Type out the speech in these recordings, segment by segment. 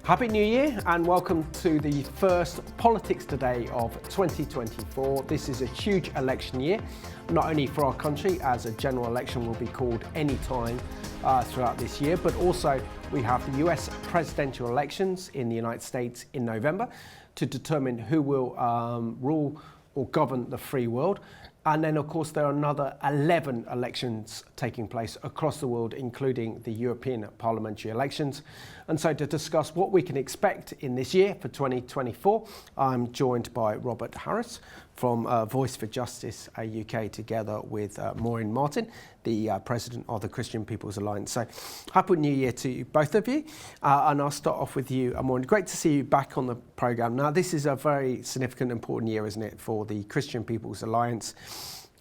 Happy New Year and welcome to the first Politics Today of 2024. This is a huge election year, not only for our country, as a general election will be called any time throughout this year, but also we have the US presidential elections in the United States in November to determine who will rule or govern the free world. And then, of course, there are another 11 elections taking place across the world, including the European parliamentary elections. And so to discuss what we can expect in this year for 2024, I'm joined by Robert Harris from Voice for Justice UK, together with Maureen Martin, the president of the Christian People's Alliance. So happy New Year to both of you. And I'll start off with you, Maureen. Great to see you back on the programme. Now, this is a very significant, important year, isn't it, for the Christian People's Alliance,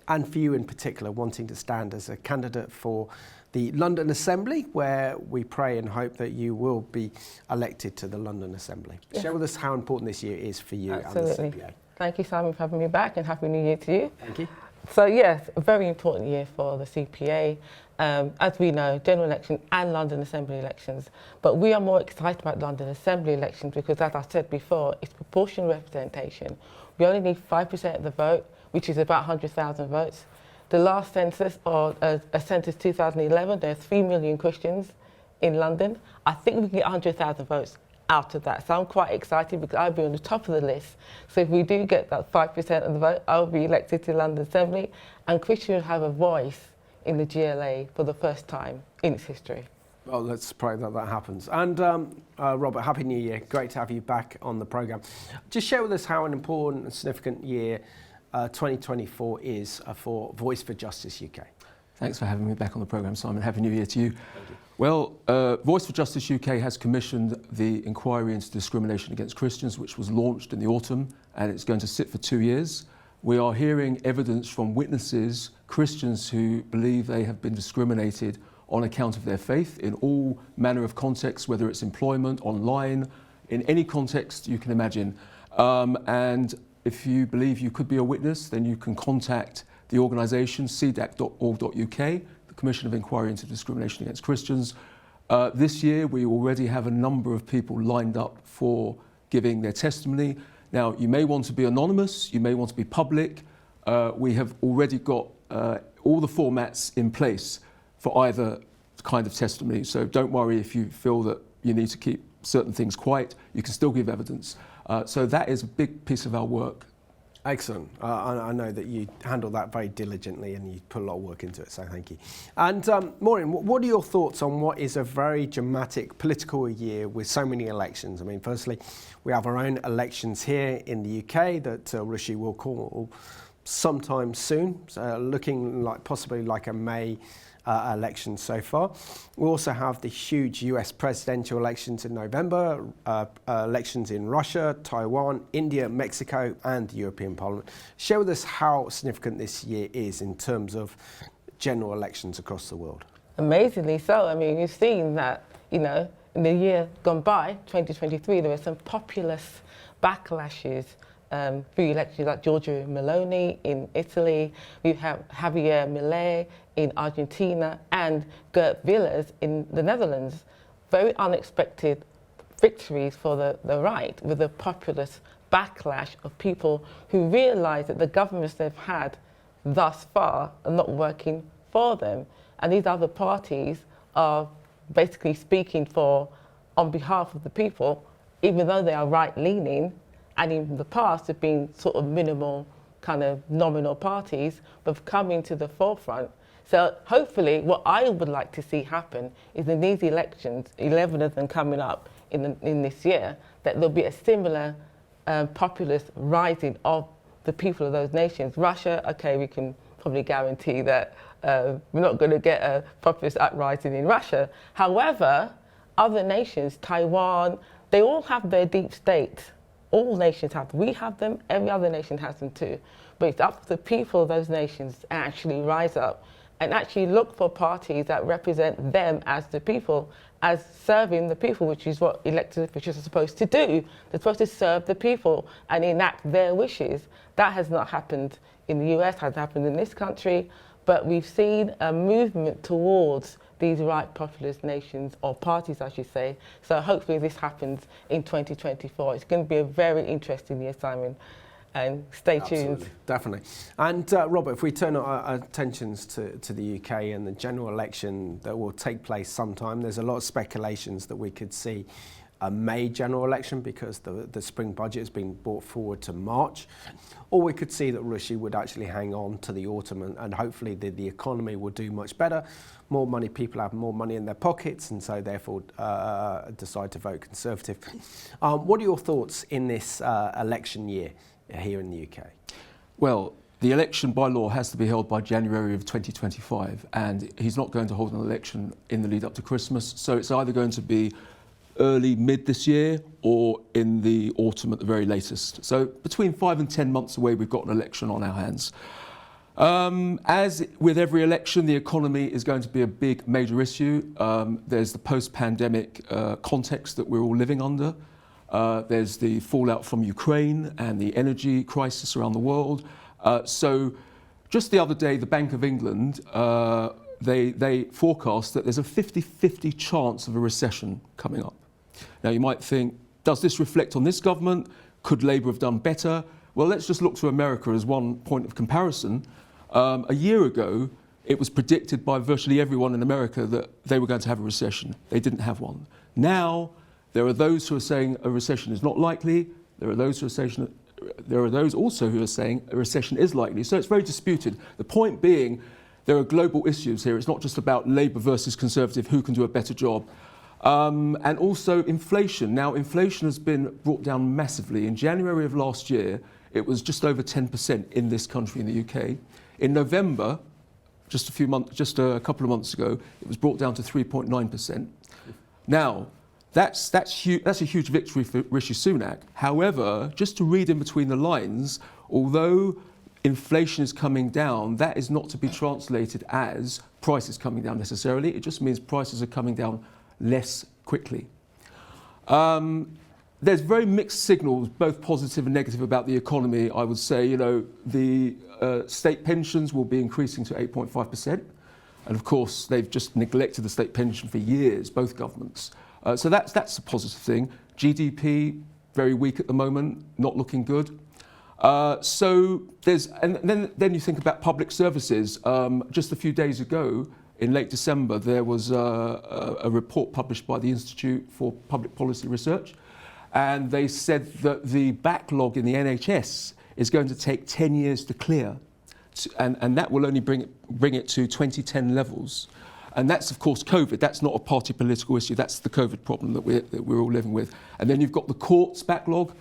and for you in particular, wanting to stand as a candidate for the London Assembly, where we pray and hope that you will be elected to the London Assembly. Yes. Share with us how important this year is for you. Absolutely. And the CPA. Thank you, Simon, for having me back, and Happy New Year to you. Thank you. So yes, a very important year for the CPA. As we know, general election and London Assembly elections. But we are more excited about London Assembly elections because, as I said before, it's proportional representation. We only need 5% of the vote, which is about 100,000 votes. The last census, or a census 2011, there are 3 million Christians in London. I think we can get 100,000 votes out of that. So I'm quite excited because I'll be on the top of the list. So if we do get that 5% of the vote, I'll be elected to London Assembly, and Christians will have a voice in the GLA for the first time in its history. Well, let's pray that that happens. And Robert, Happy New Year. Great to have you back on the programme. Just share with us how an important and significant year 2024 is for Voice for Justice UK. Thanks for having me back on the programme, Simon. Happy New Year to you. Thank you. Well, Voice for Justice UK has commissioned the inquiry into discrimination against Christians, which was launched in the autumn, and it's going to sit for 2 years. We are hearing evidence from witnesses, Christians who believe they have been discriminated on account of their faith in all manner of contexts, whether it's employment, online, in any context you can imagine. And if you believe you could be a witness, then you can contact the organisation, cdac.org.uk, the Commission of Inquiry into Discrimination Against Christians. This year, we already have a number of people lined up for giving their testimony. Now, you may want to be anonymous, you may want to be public. We have already got all the formats in place for either kind of testimony. So don't worry if you feel that you need to keep certain things quiet, you can still give evidence. So that is a big piece of our work. Excellent. I know that you handle that very diligently and you put a lot of work into it, so thank you. And Maureen, what are your thoughts on what is a very dramatic political year with so many elections? I mean, firstly, we have our own elections here in the UK that Rishi will call sometime soon, looking like possibly like a May election so far. We also have the huge US presidential elections in November, elections in Russia, Taiwan, India, Mexico, and the European Parliament. Share with us how significant this year is in terms of general elections across the world. Amazingly so. I mean, you've seen that, you know, in the year gone by, 2023, there were some populist backlashes through elections like Giorgia Meloni in Italy, we have Javier Milei in Argentina, and Geert Wilders in the Netherlands. Very unexpected victories for the right, with a populist backlash of people who realise that the governments they've had thus far are not working for them. And these other parties are basically speaking on behalf of the people, even though they are right-leaning, and in the past have been sort of minimal, kind of nominal parties, but have come into the forefront. So hopefully what I would like to see happen is in these elections, 11 of them coming up in this year, that there'll be a similar populist rising of the people of those nations. Russia, okay, we can probably guarantee that we're not going to get a populist uprising in Russia. However, other nations, Taiwan, they all have their deep states. All nations have them. We have them, every other nation has them too. But it's up to the people of those nations to actually rise up and actually look for parties that represent them as the people, as serving the people, which is what elected officials are supposed to do. They're supposed to serve the people and enact their wishes. That has not happened in the US, hasn't happened in this country, but we've seen a movement towards these right populist nations, or parties I should say. So hopefully this happens in 2024. It's going to be a very interesting year, Simon, and stay tuned. Definitely. And Robert, if we turn our attentions to the UK and the general election that will take place sometime, there's a lot of speculations that we could see a May general election because the spring budget has been brought forward to March. Or we could see that Rishi would actually hang on to the autumn and hopefully the economy will do much better. More money, people have more money in their pockets and so therefore decide to vote Conservative. What are your thoughts in this election year here in the UK? Well, the election by law has to be held by January of 2025 and he's not going to hold an election in the lead up to Christmas. So it's either going to be early, mid this year or in the autumn at the very latest. So between 5 and 10 months away, we've got an election on our hands. As with every election, the economy is going to be a big major issue. There's the post-pandemic context that we're all living under. There's the fallout from Ukraine and the energy crisis around the world. So just the other day, the Bank of England, they forecast that there's a 50-50 chance of a recession coming up. Now you might think, does this reflect on this government? Could Labour have done better? Well, let's just look to America as one point of comparison. A year ago, it was predicted by virtually everyone in America that they were going to have a recession. They didn't have one. Now, there are those who are saying a recession is not likely. There are those also who are saying a recession is likely. So it's very disputed. The point being, there are global issues here. It's not just about Labour versus Conservative, who can do a better job. And also inflation. Now, inflation has been brought down massively. In January of last year, it was just over 10% in this country, in the UK. In November, just a couple of months ago, it was brought down to 3.9%. Now, that's a huge victory for Rishi Sunak. However, just to read in between the lines, although inflation is coming down, that is not to be translated as prices coming down necessarily. It just means prices are coming down less quickly. There's very mixed signals, both positive and negative, about the economy. I would say, the state pensions will be increasing to 8.5%. And of course, they've just neglected the state pension for years, both governments. So that's a positive thing. GDP, very weak at the moment, not looking good. So then you think about public services. Just a few days ago, in late December, there was a report published by the Institute for Public Policy Research, and they said that the backlog in the NHS is going to take 10 years to clear, and that will only bring it to 2010 levels. And that's, of course, COVID. That's not a party political issue. That's the COVID problem that we're all living with. And then you've got the courts backlog.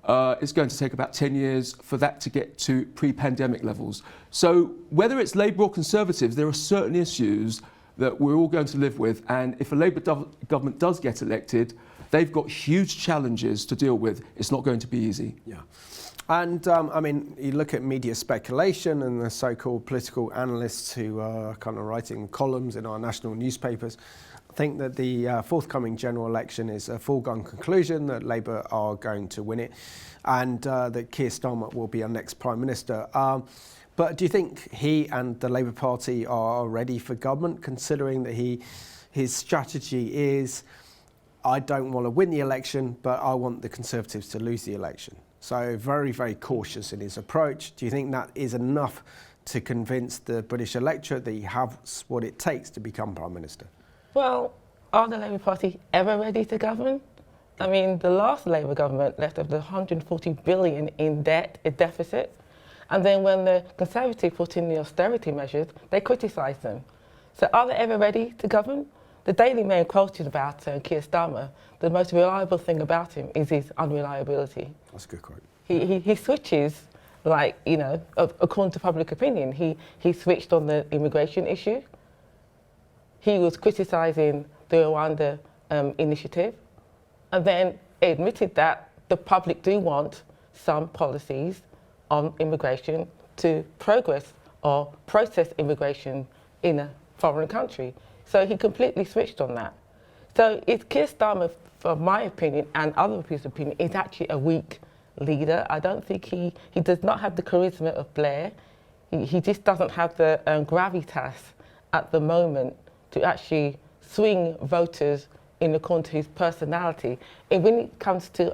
It's going to take about 10 years for that to get to pre-pandemic levels. So whether it's Labour or Conservatives, there are certain issues that we're all going to live with. And if a Labour government does get elected, they've got huge challenges to deal with. It's not going to be easy. Yeah. And you look at media speculation and the so-called political analysts who are kind of writing columns in our national newspapers. I think that the forthcoming general election is a foregone conclusion, that Labour are going to win it, and that Keir Starmer will be our next Prime Minister. But do you think he and the Labour Party are ready for government, considering that his strategy is, I don't want to win the election, but I want the Conservatives to lose the election? So very, very cautious in his approach. Do you think that is enough to convince the British electorate that he has what it takes to become Prime Minister? Well, are the Labour Party ever ready to govern? I mean, the last Labour government left over 140 billion in debt, a deficit. And then when the Conservatives put in the austerity measures, they criticised them. So are they ever ready to govern? The Daily Mail quoted about Keir Starmer, the most reliable thing about him is his unreliability. That's a good quote. He switches, according to public opinion. He switched on the immigration issue. He was criticising the Rwanda initiative, and then admitted that the public do want some policies on immigration to progress or process immigration in a foreign country. So he completely switched on that. So Keir Starmer, for my opinion and other people's opinion, is actually a weak leader. I don't think he does not have the charisma of Blair. He just doesn't have the gravitas at the moment to actually swing voters in according to his personality. And when it comes to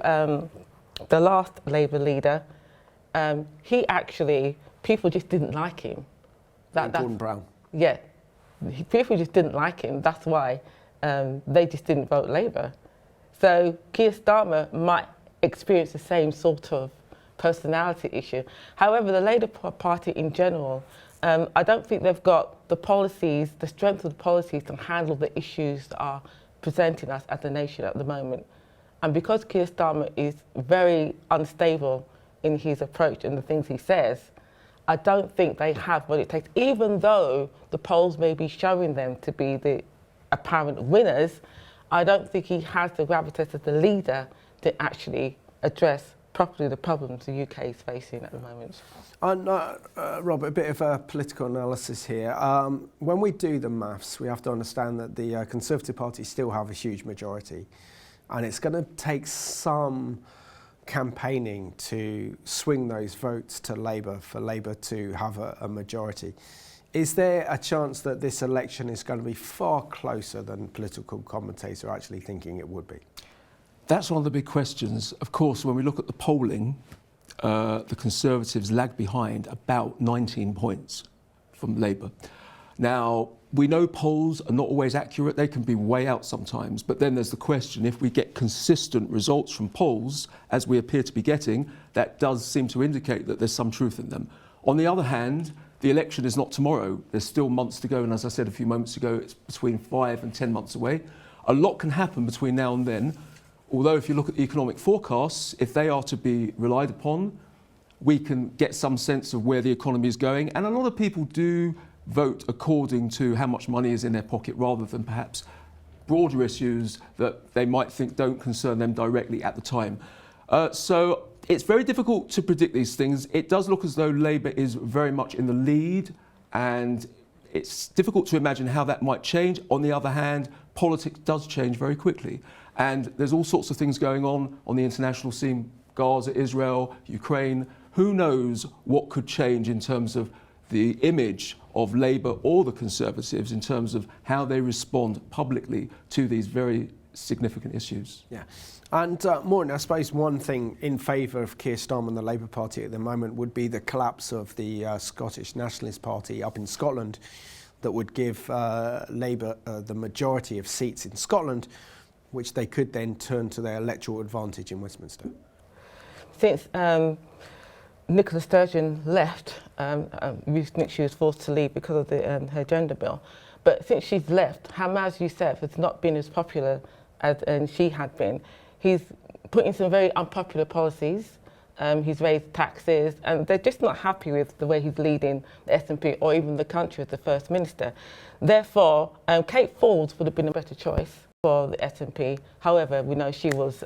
the last Labour leader, he actually, people just didn't like him. Gordon Brown. Yeah, people just didn't like him. That's why they just didn't vote Labour. So Keir Starmer might experience the same sort of personality issue. However, the Labour Party in general, I don't think they've got the policies, the strength of the policies to handle the issues that are presenting us as a nation at the moment. And because Keir Starmer is very unstable in his approach and the things he says, I don't think they have what it takes, even though the polls may be showing them to be the apparent winners. I don't think he has the gravitas as the leader to actually address properly the problems the UK is facing at the moment. And Robert, a bit of a political analysis here. When we do the maths, we have to understand that the Conservative Party still have a huge majority, and it's going to take some campaigning to swing those votes to Labour, for Labour to have a majority. Is there a chance that this election is going to be far closer than political commentators are actually thinking it would be? That's one of the big questions. Of course, when we look at the polling, the Conservatives lag behind about 19 points from Labour. Now, we know polls are not always accurate. They can be way out sometimes. But then there's the question, if we get consistent results from polls, as we appear to be getting, that does seem to indicate that there's some truth in them. On the other hand, the election is not tomorrow. There's still months to go. And as I said a few moments ago, it's between 5 and 10 months away. A lot can happen between now and then. Although if you look at the economic forecasts, if they are to be relied upon, we can get some sense of where the economy is going. And a lot of people do vote according to how much money is in their pocket rather than perhaps broader issues that they might think don't concern them directly at the time. So it's very difficult to predict these things. It does look as though Labour is very much in the lead, and it's difficult to imagine how that might change. On the other hand, politics does change very quickly. And there's all sorts of things going on the international scene, Gaza, Israel, Ukraine. Who knows what could change in terms of the image of Labour or the Conservatives in terms of how they respond publicly to these very significant issues. Yeah. And Maureen, I suppose one thing in favour of Keir Starmer and the Labour Party at the moment would be the collapse of the Scottish Nationalist Party up in Scotland, that would give Labour the majority of seats in Scotland, which they could then turn to their electoral advantage in Westminster. Since Nicola Sturgeon left, we think she was forced to leave because of her gender bill. But since she's left, Hamaz Youssef has not been as popular as she had been. He's put in some very unpopular policies. He's raised taxes, and they're just not happy with the way he's leading the SNP or even the country as the First Minister. Therefore, Kate Forbes would have been a better choice for the SNP. However, we know she was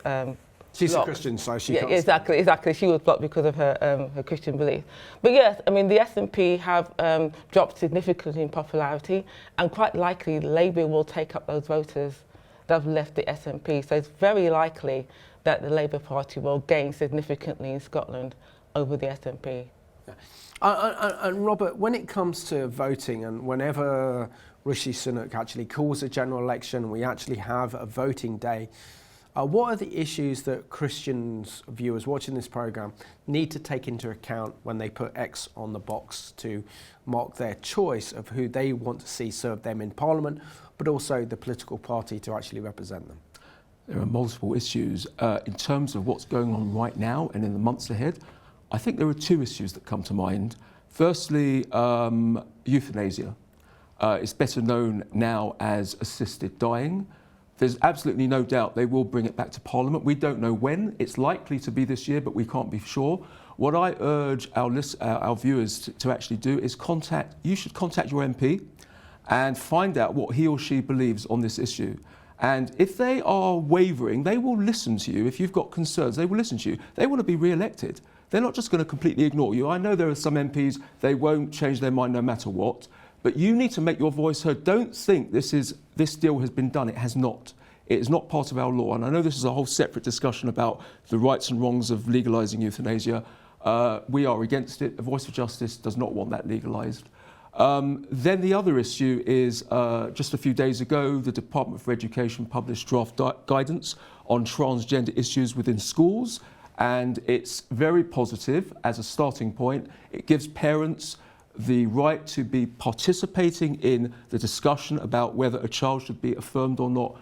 she's blocked. a Christian, so she can't. Exactly. She was blocked because of her Christian belief. But yes, I mean, the SNP have dropped significantly in popularity, and quite likely Labour will take up those voters that have left the SNP. So it's very likely that the Labour Party will gain significantly in Scotland over the SNP. And Robert, when it comes to voting, and whenever Rishi Sunak actually calls a general election, we actually have a voting day, what are the issues that Christians, viewers watching this programme, need to take into account when they put X on the box to mark their choice of who they want to see serve them in Parliament, but also the political party to actually represent them? There are multiple issues. In terms of what's going on right now and in the months ahead, I think there are two issues that come to mind. Firstly, euthanasia. It's better known now as assisted dying. There's absolutely no doubt they will bring it back to Parliament. We don't know when. It's likely to be this year, but we can't be sure. What I urge our viewers to actually do is you should contact your MP and find out what he or she believes on this issue. And if they are wavering, they will listen to you. If you've got concerns, they will listen to you. They want to be re-elected. They're not just going to completely ignore you. I know there are some MPs, they won't change their mind no matter what. But you need to make your voice heard. Don't think this deal has been done. It has not. It is not part of our law. And I know this is a whole separate discussion about the rights and wrongs of legalising euthanasia. We are against it. The Voice for Justice does not want that legalised. Then the other issue is just a few days ago, the Department for Education published draft guidance on transgender issues within schools, and it's very positive as a starting point. It gives parents the right to be participating in the discussion about whether a child should be affirmed or not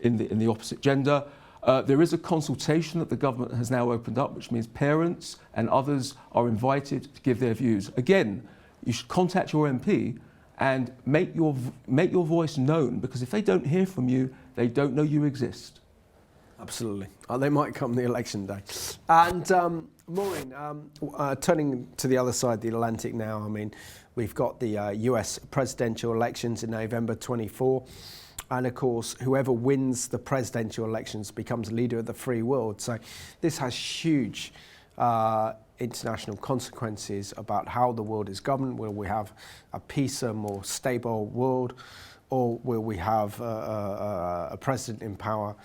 in the opposite gender. There is a consultation that the government has now opened up, which means parents and others are invited to give their views. Again, you should contact your MP and make your voice known, because if they don't hear from you, they don't know you exist. Absolutely. They might come the election day. And Maureen, turning to the other side of the Atlantic now, I mean, we've got the US presidential elections in November 24. And of course, whoever wins the presidential elections becomes leader of the free world. So this has huge international consequences about how the world is governed. Will we have a peacer, more stable world, or will we have a president in power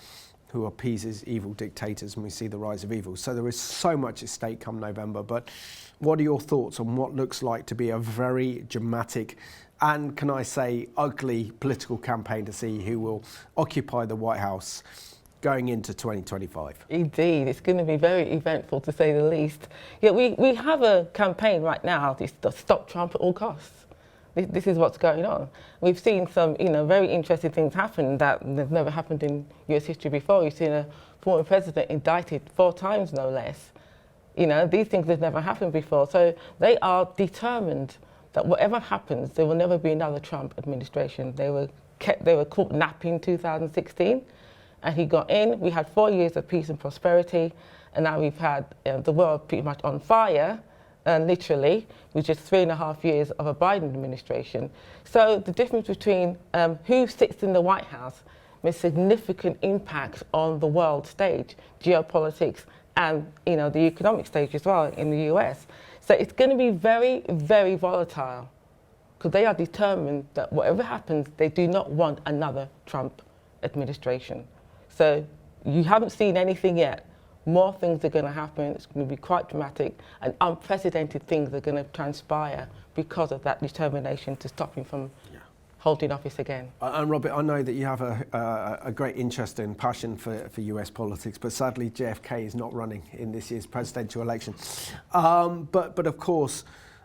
who appeases evil dictators, and we see the rise of evil? So there is so much at stake come November. But what are your thoughts on what looks like to be a very dramatic and, can I say, ugly political campaign to see who will occupy the White House going into 2025? Indeed, it's going to be very eventful, to say the least. Yeah, we have a campaign right now to stop Trump at all costs. This is what's going on. We've seen some, very interesting things happen that have never happened in US history before. You've seen a former president indicted 4 times, no less. These things have never happened before. So they are determined that whatever happens, there will never be another Trump administration. They were caught napping in 2016, and he got in. We had 4 years of peace and prosperity, and now we've had the world pretty much on fire, and literally, with just 3.5 years of a Biden administration. So the difference between who sits in the White House makes significant impact on the world stage, geopolitics, and the economic stage as well in the US. So it's going to be very, very volatile, because they are determined that whatever happens, they do not want another Trump administration. So you haven't seen anything yet. More things are going to happen. It's going to be quite dramatic, and unprecedented things are going to transpire because of that determination to stop him from holding office again. And Robert, I know that you have a great interest and passion for US politics, but sadly JFK is not running in this year's presidential election. But of course,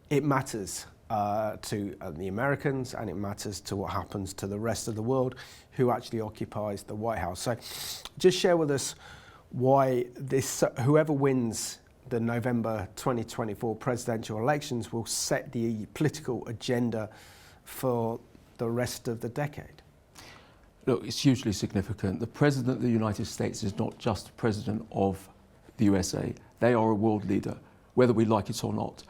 it matters to the Americans, and it matters to what happens to the rest of the world who actually occupies the White House. So just share with us why whoever wins the November 2024 presidential elections will set the political agenda for the rest of the decade. Look, it's hugely significant. The President of the United States is not just the President of the USA. They are a world leader, whether we like it or not.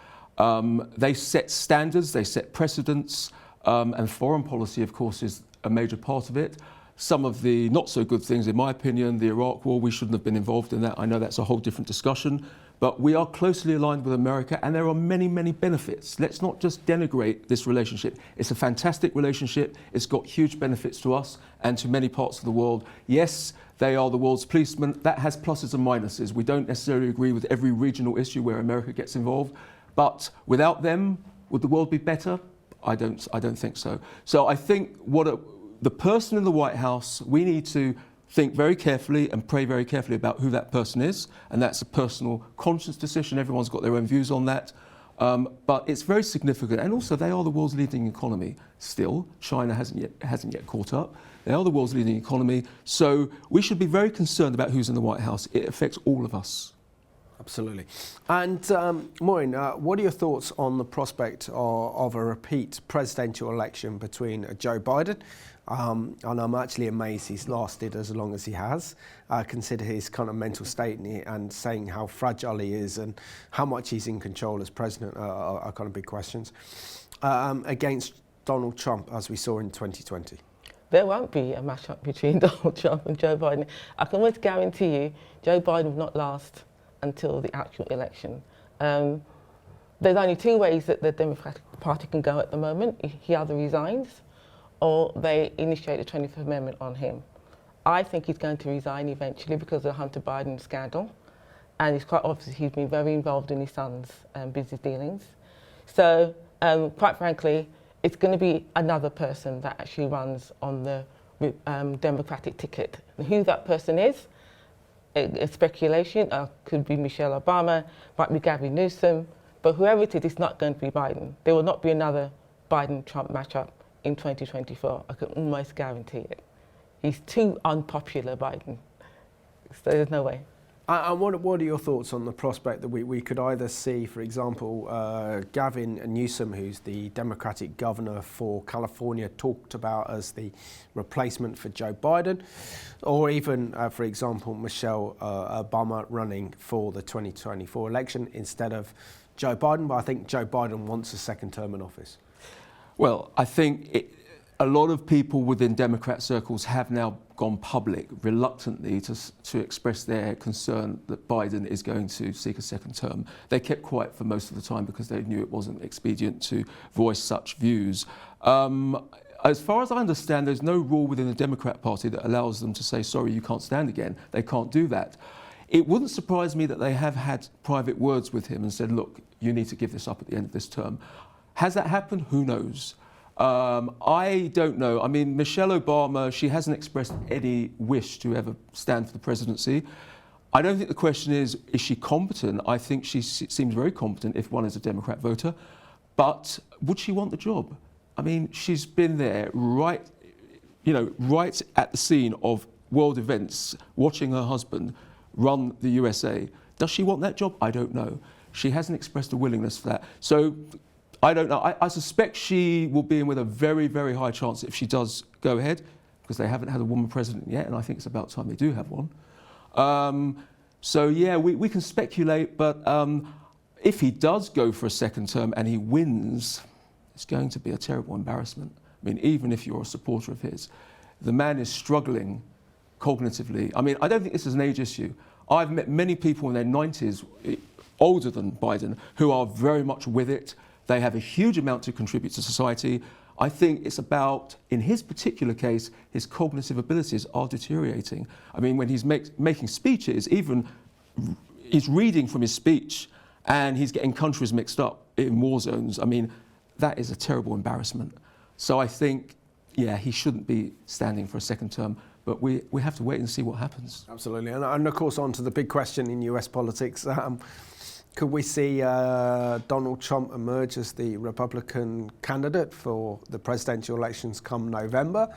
They set standards, they set precedents, and foreign policy, of course, is a major part of it. Some of the not so good things, in my opinion, the Iraq War, we shouldn't have been involved in that. I know that's a whole different discussion, but we are closely aligned with America, and there are many, many benefits. Let's not just denigrate this relationship. It's a fantastic relationship. It's got huge benefits to us and to many parts of the world. Yes, they are the world's policemen. That has pluses and minuses. We don't necessarily agree with every regional issue where America gets involved, but without them, would the world be better? I don't think so. So I think the person in the White House, we need to think very carefully and pray very carefully about who that person is, and that's a personal conscious decision. Everyone's got their own views on that, but it's very significant. And also, they are the world's leading economy still. China hasn't yet caught up. They are the world's leading economy, so we should be very concerned about who's in the White House. It affects all of us. Absolutely. And Maureen, what are your thoughts on the prospect of a repeat presidential election between Joe Biden? And I'm actually amazed he's lasted as long as he has. Consider his kind of mental state and saying how fragile he is and how much he's in control as president are kind of big questions. Against Donald Trump, as we saw in 2020. There won't be a match-up between Donald Trump and Joe Biden. I can almost guarantee you Joe Biden will not last until the actual election. There's only 2 ways that the Democratic Party can go at the moment. He either resigns or they initiate the 25th Amendment on him. I think he's going to resign eventually because of the Hunter Biden scandal, and it's quite obvious he's been very involved in his son's business dealings. So, quite frankly, it's going to be another person that actually runs on the Democratic ticket. And who that person is, it's speculation. Could be Michelle Obama, might be Gavin Newsom, but whoever it is, it's not going to be Biden. There will not be another Biden-Trump matchup in 2024. I can almost guarantee it. He's too unpopular, Biden. So there's no way. And what are your thoughts on the prospect that we could either see, for example, Gavin Newsom, who's the Democratic governor for California, talked about as the replacement for Joe Biden, or even, for example, Michelle Obama running for the 2024 election instead of Joe Biden? But I think Joe Biden wants a second term in office. Well, I think a lot of people within Democrat circles have now gone public reluctantly to express their concern that Biden is going to seek a second term. They kept quiet for most of the time because they knew it wasn't expedient to voice such views. As far as I understand, there's no rule within the Democrat Party that allows them to say, sorry, you can't stand again. They can't do that. It wouldn't surprise me that they have had private words with him and said, look, you need to give this up at the end of this term. Has that happened? Who knows? I don't know. I mean, Michelle Obama, she hasn't expressed any wish to ever stand for the presidency. I don't think the question is she competent? I think she seems very competent if one is a Democrat voter. But would she want the job? I mean, she's been there right at the scene of world events, watching her husband run the USA. Does she want that job? I don't know. She hasn't expressed a willingness for that. So I don't know. I suspect she will be in with a very, very high chance if she does go ahead, because they haven't had a woman president yet, and I think it's about time they do have one. So yeah, we can speculate, but if he does go for a second term and he wins, it's going to be a terrible embarrassment. I mean, even if you're a supporter of his, the man is struggling cognitively. I mean, I don't think this is an age issue. I've met many people in their 90s, older than Biden, who are very much with it. They have a huge amount to contribute to society. I think it's about, in his particular case, his cognitive abilities are deteriorating. I mean, when he's making speeches, even he's reading from his speech and he's getting countries mixed up in war zones. I mean, that is a terrible embarrassment. So I think, yeah, he shouldn't be standing for a second term, but we have to wait and see what happens. Absolutely. And of course, on to the big question in US politics. Could we see Donald Trump emerge as the Republican candidate for the presidential elections come November?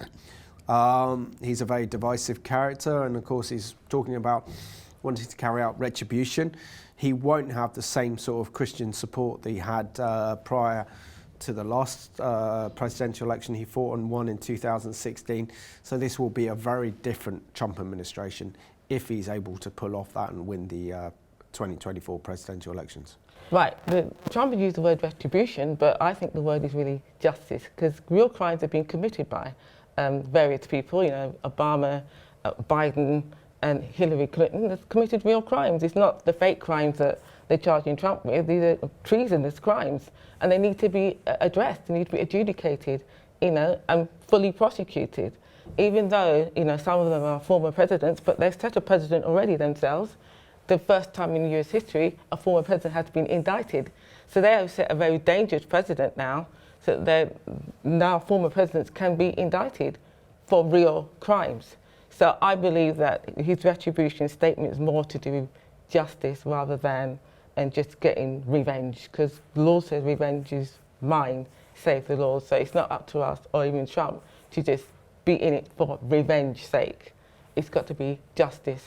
He's a very divisive character, and of course he's talking about wanting to carry out retribution. He won't have the same sort of Christian support that he had prior to the last presidential election he fought and won in 2016. So this will be a very different Trump administration if he's able to pull off that and win the 2024 presidential elections. Right, Trump used the word retribution, but I think the word is really justice, because real crimes have been committed by various people, you know, Obama, Biden and Hillary Clinton have committed real crimes. It's not the fake crimes that they're charging Trump with. These are treasonous crimes, and they need to be addressed, they need to be adjudicated, you know, and fully prosecuted. Even though, you know, some of them are former presidents, but they've set a president already themselves. The first time in US history, a former president has been indicted. So they have set a very dangerous precedent now, so that now former presidents can be indicted for real crimes. So I believe that his retribution statement is more to do with justice rather than and just getting revenge, because the law says revenge is mine, save the Lord. So it's not up to us or even Trump to just be in it for revenge sake. It's got to be justice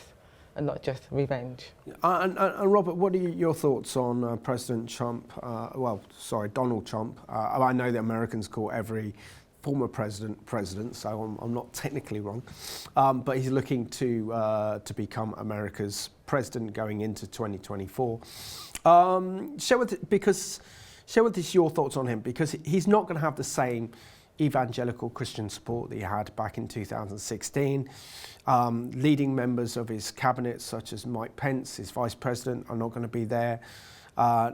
and not just revenge. And Robert, what are your thoughts on President Trump, Donald Trump? I know that Americans call every former president, so I'm not technically wrong, but he's looking to become America's president going into 2024. Share with us your thoughts on him, because he's not going to have the same evangelical Christian support that he had back in 2016. Leading members of his cabinet, such as Mike Pence, his vice president, are not going to be there,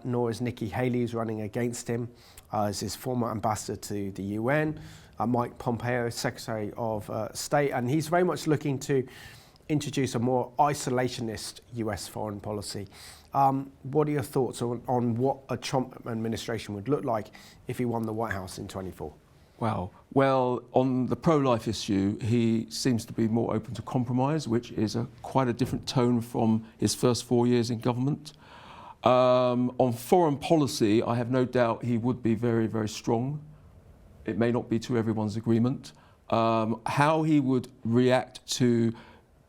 nor is Nikki Haley, who's running against him, as his former ambassador to the UN, Mike Pompeo, Secretary of State, and he's very much looking to introduce a more isolationist US foreign policy. What are your thoughts on what a Trump administration would look like if he won the White House in 24? Wow. Well, on the pro-life issue, he seems to be more open to compromise, which is quite a different tone from his first 4 years in government. On foreign policy, I have no doubt he would be very, very strong. It may not be to everyone's agreement. How he would react to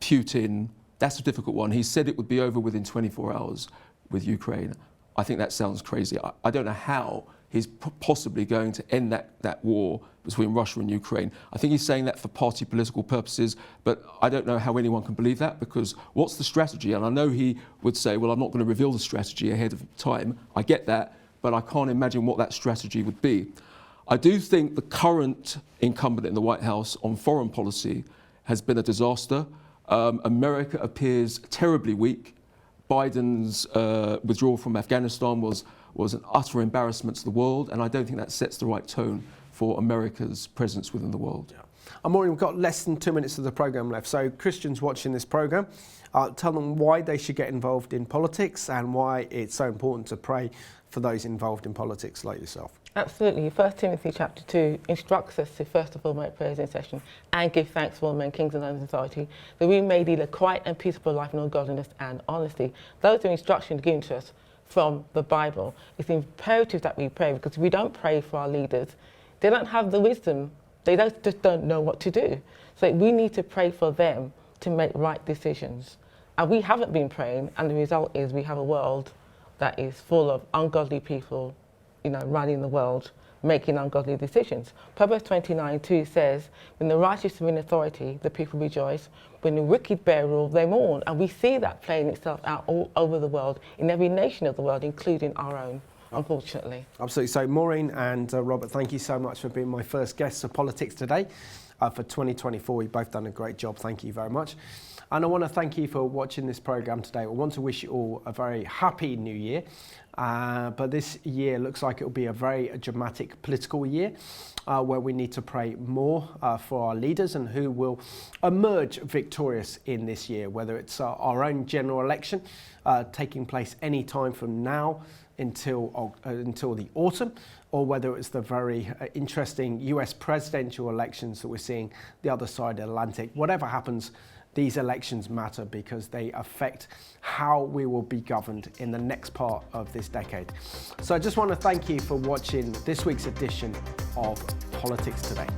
Putin, that's a difficult one. He said it would be over within 24 hours with Ukraine. I think that sounds crazy. I don't know how he's possibly going to end that war between Russia and Ukraine. I think he's saying that for party political purposes, but I don't know how anyone can believe that, because what's the strategy? And I know he would say, well, I'm not going to reveal the strategy ahead of time. I get that, but I can't imagine what that strategy would be. I do think the current incumbent in the White House on foreign policy has been a disaster. America appears terribly weak. Biden's withdrawal from Afghanistan was an utter embarrassment to the world, and I don't think that sets the right tone for America's presence within the world. Yeah. Maureen, we've got less than 2 minutes of the programme left, so Christians watching this programme, tell them why they should get involved in politics and why it's so important to pray for those involved in politics like yourself. Absolutely. 1 Timothy chapter 2 instructs us to first of all make prayers in session and give thanks for all men, kings and others in society, that we may lead a quiet and peaceable life in all godliness and honesty. Those are instructions given to us from the Bible. It's imperative that we pray, because if we don't pray for our leaders, they don't have the wisdom. They just don't know what to do. So we need to pray for them to make right decisions. And we haven't been praying, and the result is we have a world that is full of ungodly people, running the world, making ungodly decisions. Proverbs 29:2 says, when the righteous are in authority, the people rejoice. When the wicked bear rule, they mourn. And we see that playing itself out all over the world, in every nation of the world, including our own, unfortunately. Absolutely. So Maureen and Robert, thank you so much for being my first guests of Politics Today for 2024. You've both done a great job. Thank you very much. And I want to thank you for watching this programme today. I want to wish you all a very happy new year. But this year looks like it will be a very dramatic political year where we need to pray more for our leaders and who will emerge victorious in this year, whether it's our own general election taking place any time from now until the autumn, or whether it's the very interesting US presidential elections that we're seeing the other side of the Atlantic. Whatever happens, these elections matter because they affect how we will be governed in the next part of this decade. So I just want to thank you for watching this week's edition of Politics Today.